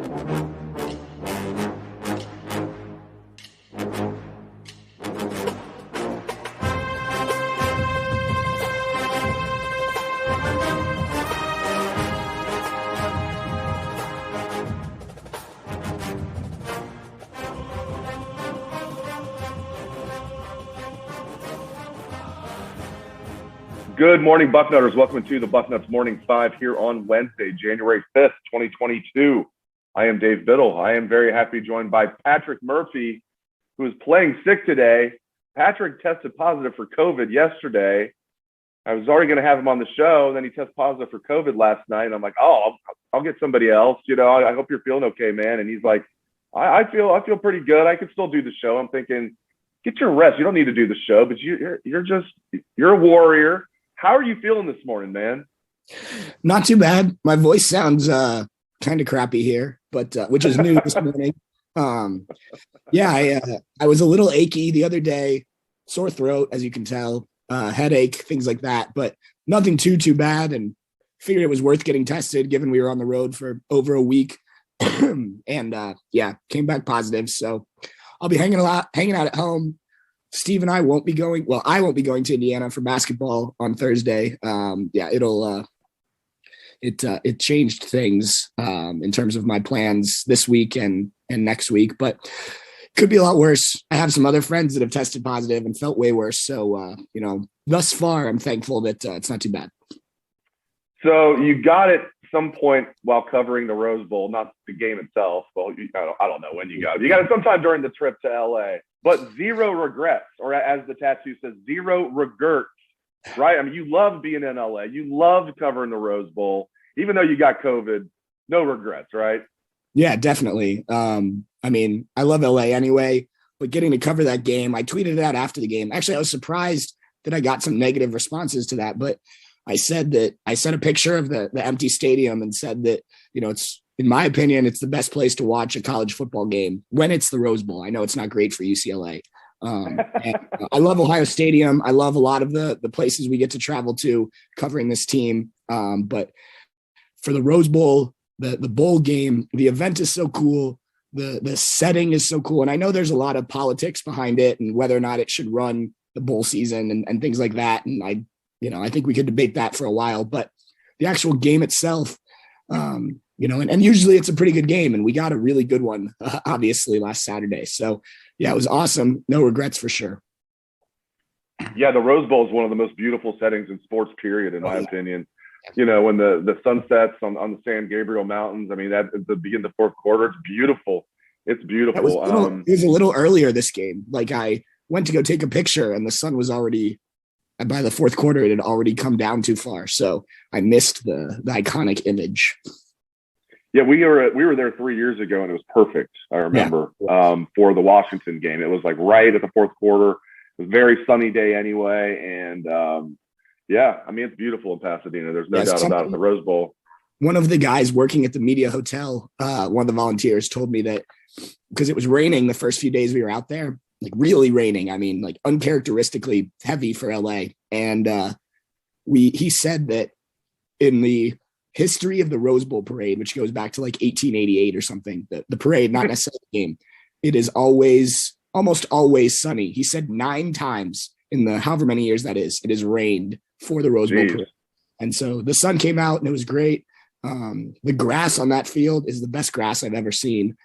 Good morning, Bucknutters. Welcome to the Bucknuts Morning 5 here on Wednesday, January 5th, 2022. I am Dave Biddle. I am very happy joined by Patrick Murphy, who is playing sick today. Patrick tested positive for COVID yesterday. I was already going to have him on the show, and then he tested positive for COVID last night. And I'm like, I'll get somebody else. You know, I hope you're feeling okay, man. And he's like, I feel pretty good. I could still do the show. I'm thinking, get your rest. You don't need to do the show, but you're a warrior. How are you feeling this morning, man? Not too bad. My voice sounds kind of crappy here, but which is new this morning. I was a little achy the other day, sore throat, as you can tell, headache, things like that, but nothing too bad. And figured it was worth getting tested, given we were on the road for over a week, and came back positive. So I'll be hanging out at home. Steve and I won't be going. Well, I won't be going to Indiana for basketball on Thursday. It changed things in terms of my plans this week and next week, but could be a lot worse. I have some other friends that have tested positive and felt way worse. So, thus far, I'm thankful that it's not too bad. So you got it some point while covering the Rose Bowl, not the game itself. Well, I don't know when you got it. You got it sometime during the trip to LA. But zero regrets, or as the tattoo says, zero regrets, right? I mean, you loved being in LA. You loved covering the Rose Bowl. Even though you got COVID, no regrets, right? Yeah, definitely. I love LA anyway, but getting to cover that game, I tweeted it out after the game. Actually, I was surprised that I got some negative responses to that, but I sent a picture of the empty stadium and said that, it's, in my opinion, it's the best place to watch a college football game when it's the Rose Bowl. I know it's not great for UCLA. I love Ohio Stadium. I love a lot of the places we get to travel to covering this team. But for the Rose Bowl, the bowl game, the event is so cool. The setting is so cool. And I know there's a lot of politics behind it and whether or not it should run the bowl season and things like that. And I think we could debate that for a while, but the actual game itself, and usually it's a pretty good game, and we got a really good one, obviously, last Saturday. So, yeah, it was awesome. No regrets for sure. Yeah, the Rose Bowl is one of the most beautiful settings in sports, period, in my opinion. When the sun sets on the San Gabriel Mountains, I mean, at the beginning of the fourth quarter, it's beautiful. It's beautiful. It was a little earlier this game. Like, I went to go take a picture, and the sun was already – by the fourth quarter, it had already come down too far. So I missed the iconic image. Yeah, we were there 3 years ago, and it was perfect. I remember for the Washington game. It was like right at the fourth quarter. It was a very sunny day anyway, and it's beautiful in Pasadena. There's no doubt about it. The Rose Bowl. One of the guys working at the media hotel, one of the volunteers, told me that because it was raining the first few days we were out there, like really raining. I mean, like uncharacteristically heavy for LA, and he said that in the history of the Rose Bowl parade, which goes back to like 1888 or something, the parade, not necessarily the game, it is almost always sunny. He said 9 times in the however many years that is, it has rained for the Rose Bowl parade. And so the sun came out and it was great. The grass on that field is the best grass I've ever seen.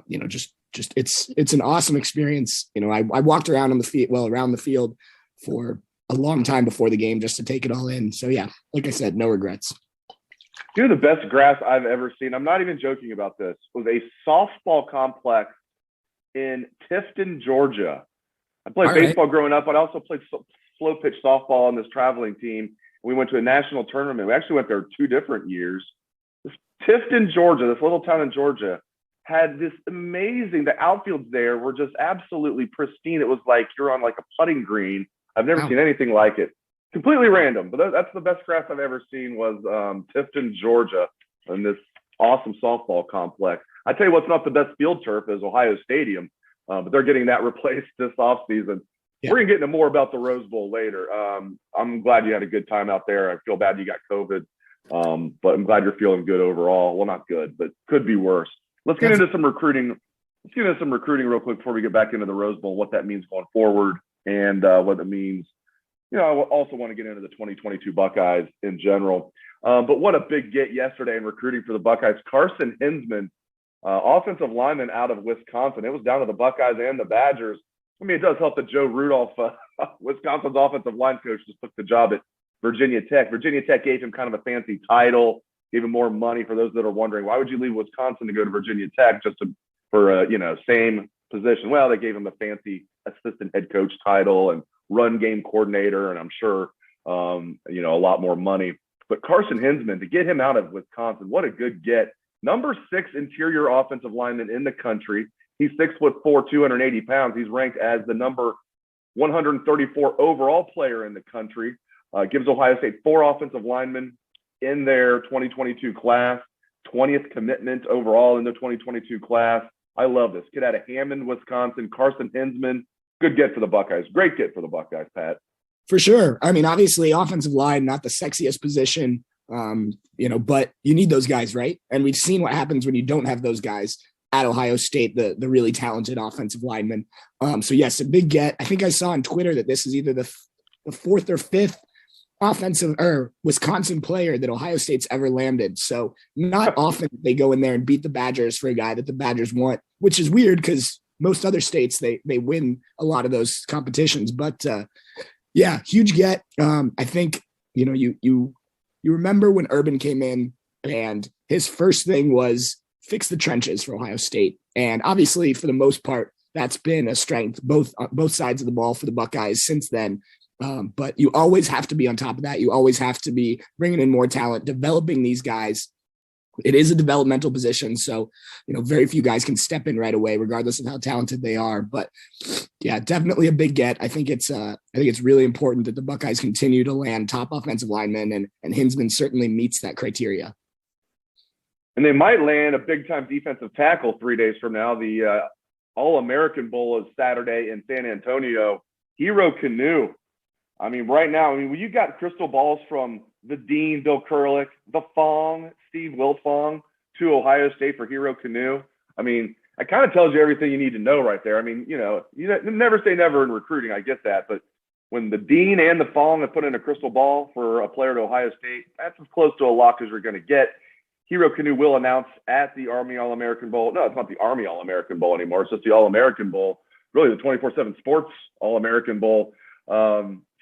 It's an awesome experience. I walked around around the field for a long time before the game just to take it all in. So yeah, like I said, no regrets. The best grass I've ever seen, I'm not even joking about this, was a softball complex in Tifton, Georgia. I played baseball growing up, but I also played slow pitch softball on this traveling team. We went to a national tournament. We actually went there 2 different years. Tifton, Georgia, this little town in Georgia, had this amazing, the outfields there were just absolutely pristine. It was like you're on like a putting green. I've never seen anything like it. Completely random, but that's the best grass I've ever seen was Tifton, Georgia, in this awesome softball complex. I tell you what's not the best field turf is Ohio Stadium, but they're getting that replaced this offseason. Yeah. We're going to get into more about the Rose Bowl later. I'm glad you had a good time out there. I feel bad you got COVID, but I'm glad you're feeling good overall. Well, not good, but could be worse. Let's get into some recruiting. Let's get into some recruiting real quick before we get back into the Rose Bowl, what that means going forward and what it means. I also want to get into the 2022 Buckeyes in general. But what a big get yesterday in recruiting for the Buckeyes. Carson Hinzman, offensive lineman out of Wisconsin. It was down to the Buckeyes and the Badgers. I mean, it does help that Joe Rudolph, Wisconsin's offensive line coach, just took the job at Virginia Tech. Virginia Tech gave him kind of a fancy title, gave him more money. For those that are wondering, why would you leave Wisconsin to go to Virginia Tech for same position? Well, they gave him a fancy assistant head coach title and run game coordinator, and I'm sure, a lot more money. But Carson Hinzman, to get him out of Wisconsin, what a good get. Number 6 interior offensive lineman in the country. He's 6'4", 280 pounds. He's ranked as the number 134 overall player in the country. Gives Ohio State 4 offensive linemen in their 2022 class, 20th commitment overall in the 2022 class. I love this. Kid out of Hammond, Wisconsin, Carson Hinzman. Good get for the Buckeyes. Great get for the Buckeyes, Pat. For sure. I mean, obviously, offensive line, not the sexiest position, but you need those guys, right? And we've seen what happens when you don't have those guys at Ohio State, the really talented offensive linemen. So, yes, a big get. I think I saw on Twitter that this is either the 4th or 5th offensive or Wisconsin player that Ohio State's ever landed. So not often they go in there and beat the Badgers for a guy that the Badgers want, which is weird because most other states, they win a lot of those competitions. But huge get. I think, you remember when Urban came in and his first thing was fix the trenches for Ohio State. And obviously, for the most part, that's been a strength, both sides of the ball for the Buckeyes since then. But you always have to be on top of that. You always have to be bringing in more talent, developing these guys. It is a developmental position. So, very few guys can step in right away, regardless of how talented they are. But yeah, definitely a big get. I think it's really important that the Buckeyes continue to land top offensive linemen, and Hinzman certainly meets that criteria. And they might land a big-time defensive tackle 3 days from now. The All-American Bowl is Saturday in San Antonio. Hero Kanu. I mean, right now, when you got crystal balls from the Dean, Bill Kurlick, the Fong, Steve Wiltfong, to Ohio State for Hero Kanu. I mean, it kind of tells you everything you need to know right there. I mean, you never say never in recruiting. I get that. But when the Dean and the Fong have put in a crystal ball for a player to Ohio State, that's as close to a lock as you're going to get. Hero Kanu will announce at the Army All-American Bowl. No, it's not the Army All-American Bowl anymore. It's just the All-American Bowl, really the 24/7 Sports All-American Bowl.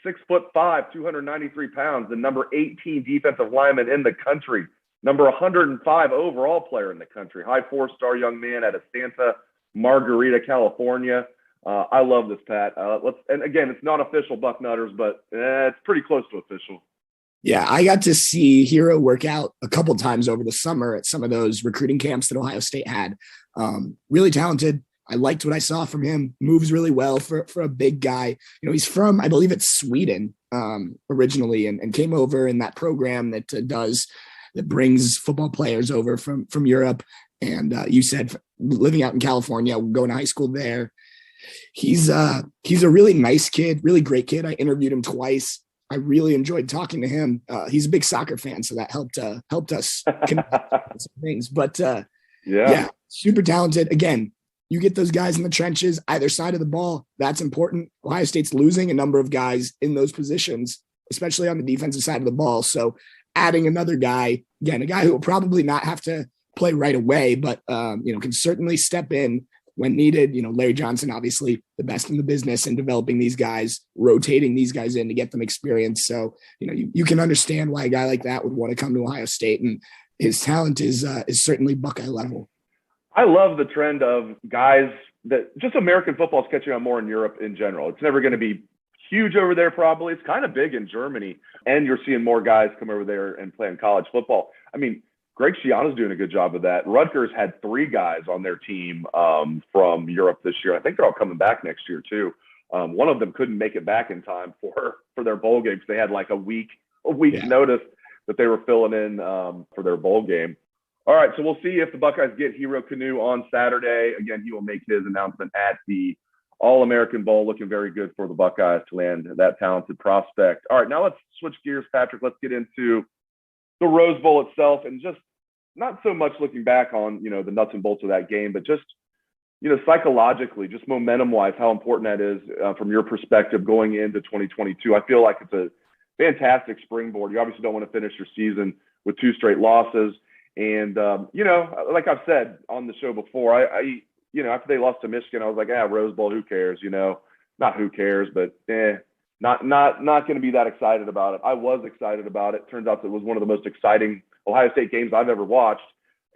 6'5", 293 pounds, the number 18 defensive lineman in the country, number 105 overall player in the country, high 4-star young man out of Santa Margarita, California. I love this, Pat. And again, it's not official, Bucknutters, but it's pretty close to official. Yeah, I got to see Hero work out a couple times over the summer at some of those recruiting camps that Ohio State had. Really talented. I liked what I saw from him. Moves really well for a big guy. He's from, I believe it's Sweden originally, and came over in that program that brings football players over from Europe. And you said living out in California, going to high school there. He's a really nice kid, really great kid. I interviewed him twice. I really enjoyed talking to him. He's a big soccer fan, so that helped us connect some things. But yeah, super talented. Again, you get those guys in the trenches, either side of the ball. That's important. Ohio State's losing a number of guys in those positions, especially on the defensive side of the ball. So adding another guy, again, a guy who will probably not have to play right away, but can certainly step in when needed. Larry Johnson, obviously the best in the business in developing these guys, rotating these guys in to get them experience. So, you can understand why a guy like that would want to come to Ohio State, and his talent is certainly Buckeye level. I love the trend of guys that just American football is catching on more in Europe in general. It's never going to be huge over there, probably. It's kind of big in Germany, and you're seeing more guys come over there and play in college football. I mean, Greg Schiano's doing a good job of that. Rutgers had 3 guys on their team from Europe this year. I think they're all coming back next year too. One of them couldn't make it back in time for their bowl game because they had like a week's notice that they were filling in for their bowl game. All right, so we'll see if the Buckeyes get Hero Kanu on Saturday. Again, he will make his announcement at the All-American Bowl. Looking very good for the Buckeyes to land that talented prospect. All right, now let's switch gears, Patrick. Let's get into the Rose Bowl itself and just not so much looking back on, the nuts and bolts of that game, but just, psychologically, just momentum wise, how important that is from your perspective going into 2022. I feel like it's a fantastic springboard. You obviously don't want to finish your season with 2 straight losses. And, like I've said on the show before, I after they lost to Michigan, I was like, Rose Bowl, who cares? Not who cares, but not going to be that excited about it. I was excited about it. Turns out that it was one of the most exciting Ohio State games I've ever watched.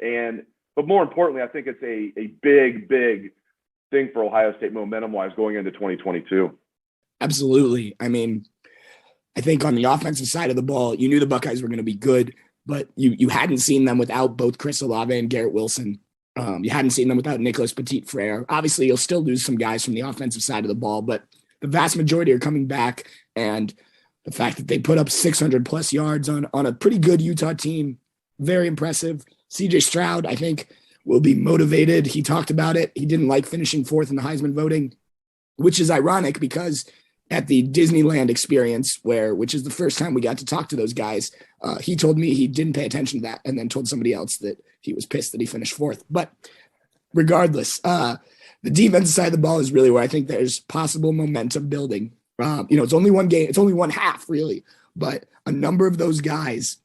But more importantly, I think it's a big, big thing for Ohio State momentum-wise going into 2022. Absolutely. I mean, I think on the offensive side of the ball, you knew the Buckeyes were going to be good, but you hadn't seen them without both Chris Olave and Garrett Wilson. You hadn't seen them without Nicholas Petit-Frere. Obviously, you'll still lose some guys from the offensive side of the ball, but the vast majority are coming back. And the fact that they put up 600-plus yards on a pretty good Utah team, very impressive. C.J. Stroud, I think, will be motivated. He talked about it. He didn't like finishing 4th in the Heisman voting, which is ironic because at the Disneyland experience, which is the first time we got to talk to those guys, he told me he didn't pay attention to that and then told somebody else that he was pissed that he finished 4th. But regardless, the defensive side of the ball is really where I think there's possible momentum building. It's only one game. It's only one half, really. But a number of those guys,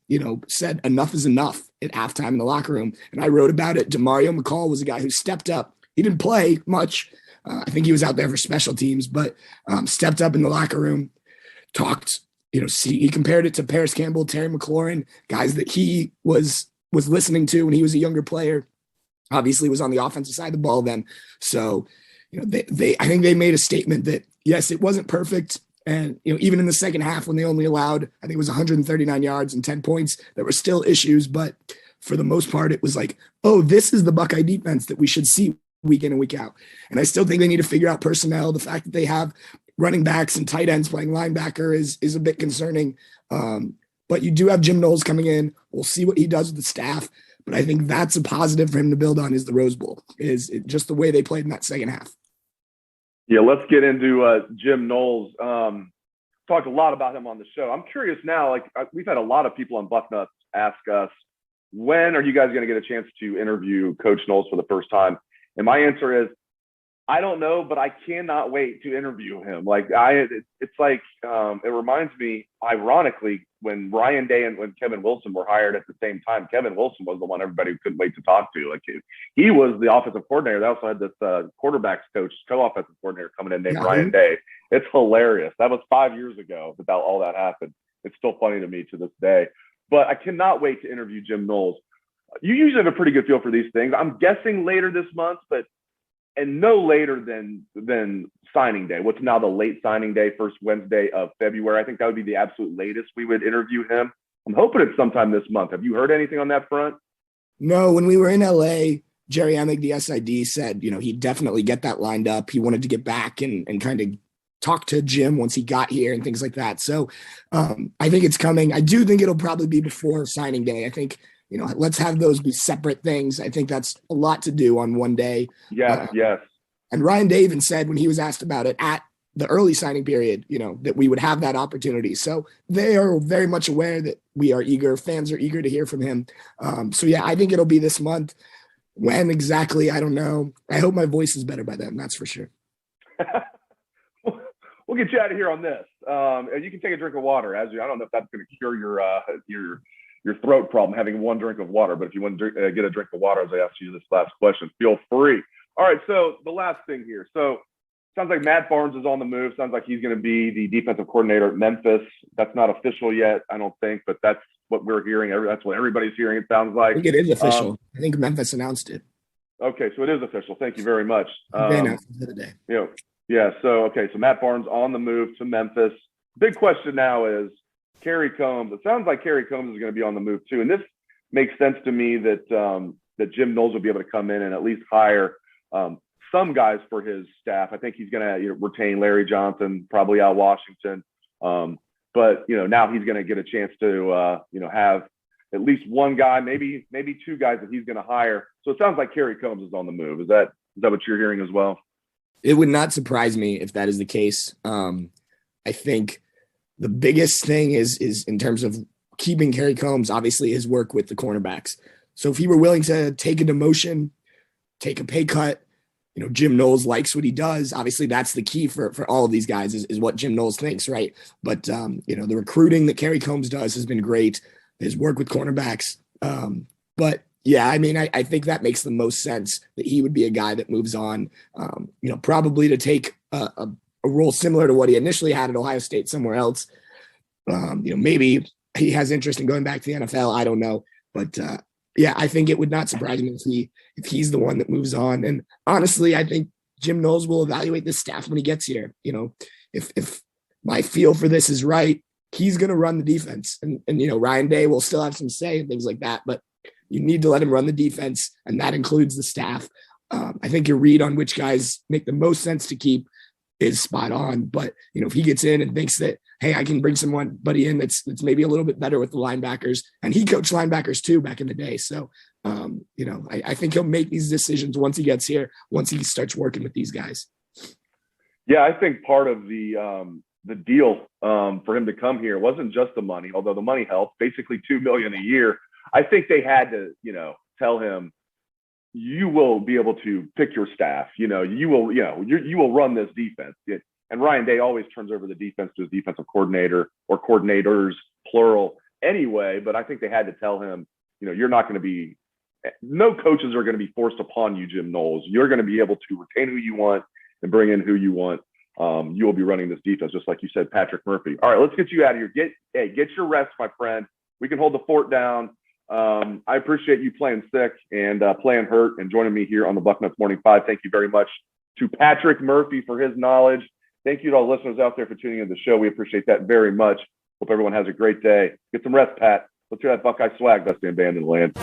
said enough is enough at halftime in the locker room. And I wrote about it. DeMario McCall was a guy who stepped up. He didn't play much. I think he was out there for special teams, but stepped up in the locker room, talked, he compared it to Paris Campbell, Terry McLaurin, guys that he was listening to when he was a younger player. Obviously was on the offensive side of the ball then. So, I think they made a statement that, yes, it wasn't perfect. And, even in the second half when they only allowed, I think it was 139 yards and 10 points, there were still issues. But for the most part, it was like, oh, this is the Buckeye defense that we should see week in and week out. And I still think they need to figure out personnel. The fact that they have running backs and tight ends playing linebacker is a bit concerning. But you do have Jim Knowles coming in. We'll see what he does with the staff. But I think that's a positive for him to build on is the Rose Bowl, just the way they played in that second half. Yeah, let's get into Jim Knowles. Talked a lot about him on the show. I'm curious now, we've had a lot of people on Bucknuts ask us, when are you guys going to get a chance to interview Coach Knowles for the first time? And my answer is, I don't know, but I cannot wait to interview him. It reminds me, ironically, when Ryan Day and when Kevin Wilson were hired at the same time. Kevin Wilson was the one everybody couldn't wait to talk to. He was the offensive coordinator. They also had this quarterbacks coach, co-offensive coordinator coming in named Ryan Day. It's hilarious. That was 5 years ago that all that happened. It's still funny to me to this day. But I cannot wait to interview Jim Knowles. You usually have a pretty good feel for these things. I'm guessing later this month, and no later than signing day. What's now the late signing day, first Wednesday of February. I think that would be the absolute latest we would interview him. I'm hoping it's sometime this month. Have you heard anything on that front? No, when we were in LA, Jerry Emig, the SID, said, he'd definitely get that lined up. He wanted to get back and kind of talk to Jim once he got here and things like that. So I think it's coming. I do think it'll probably be before signing day. I think, let's have those be separate things. I think that's a lot to do on one day. Yes. And Ryan Day even said when he was asked about it at the early signing period, that we would have that opportunity. So they are very much aware that we are eager. Fans are eager to hear from him. I think it'll be this month. When exactly, I don't know. I hope my voice is better by then. That's for sure. We'll get you out of here on this. And you can take a drink of water. I don't know if that's going to cure your throat problem, having one drink of water. But if you want to get a drink of water, as I asked you this last question, feel free. All right, so the last thing here. So sounds like Matt Barnes is on the move. Sounds like he's going to be the defensive coordinator at Memphis. That's not official yet, I don't think, but that's what we're hearing. That's what everybody's hearing, it sounds like. I think it is official. I think Memphis announced it. Okay, so it is official. Thank you very much. They announced it the other day. Yeah, so Matt Barnes on the move to Memphis. Big question now is Kerry Combs. It sounds like Kerry Combs is going to be on the move too. And this makes sense to me that Jim Knowles will be able to come in and at least hire some guys for his staff. I think he's going to retain Larry Johnson, probably Al Washington. But now he's going to get a chance to have at least one guy, maybe two guys that he's going to hire. So it sounds like Kerry Combs is on the move. Is that what you're hearing as well? It would not surprise me if that is the case. I think the biggest thing is in terms of keeping Kerry Combs, obviously his work with the cornerbacks. So if he were willing to take a demotion, take a pay cut, Jim Knowles likes what he does. Obviously, that's the key for all of these guys is what Jim Knowles thinks, right? But, the recruiting that Kerry Combs does has been great. His work with cornerbacks. But, yeah, I mean, I think that makes the most sense that he would be a guy that moves on, probably to take a role similar to what he initially had at Ohio State somewhere else. Maybe he has interest in going back to the NFL. I don't know. But, yeah, I think it would not surprise me if he's the one that moves on. And honestly, I think Jim Knowles will evaluate the staff when he gets here. If my feel for this is right, he's going to run the defense. And Ryan Day will still have some say and things like that. But you need to let him run the defense, and that includes the staff. I think your read on which guys make the most sense to keep is spot on. But, if he gets in and thinks that, hey, I can bring somebody in that's maybe a little bit better with the linebackers, and he coached linebackers too back in the day. So, I think he'll make these decisions once he gets here, once he starts working with these guys. Yeah, I think part of the deal for him to come here wasn't just the money, although the money helped, basically $2 million a year. I think they had to, tell him, you will be able to pick your staff. You will run this defense. And Ryan Day always turns over the defense to his defensive coordinator or coordinators, plural, anyway. But I think they had to tell him, you're not going to be – no coaches are going to be forced upon you, Jim Knowles. You're going to be able to retain who you want and bring in who you want. You will be running this defense, just like you said, Patrick Murphy. All right, let's get you out of here. Get your rest, my friend. We can hold the fort down. I appreciate you playing sick and playing hurt and joining me here on the Bucknuts Morning 5. Thank you very much to Patrick Murphy for his knowledge. Thank you to all the listeners out there for tuning in to the show. We appreciate that very much. Hope everyone has a great day. Get some rest, Pat. Let's hear that Buckeye swag. Best damn band in the land.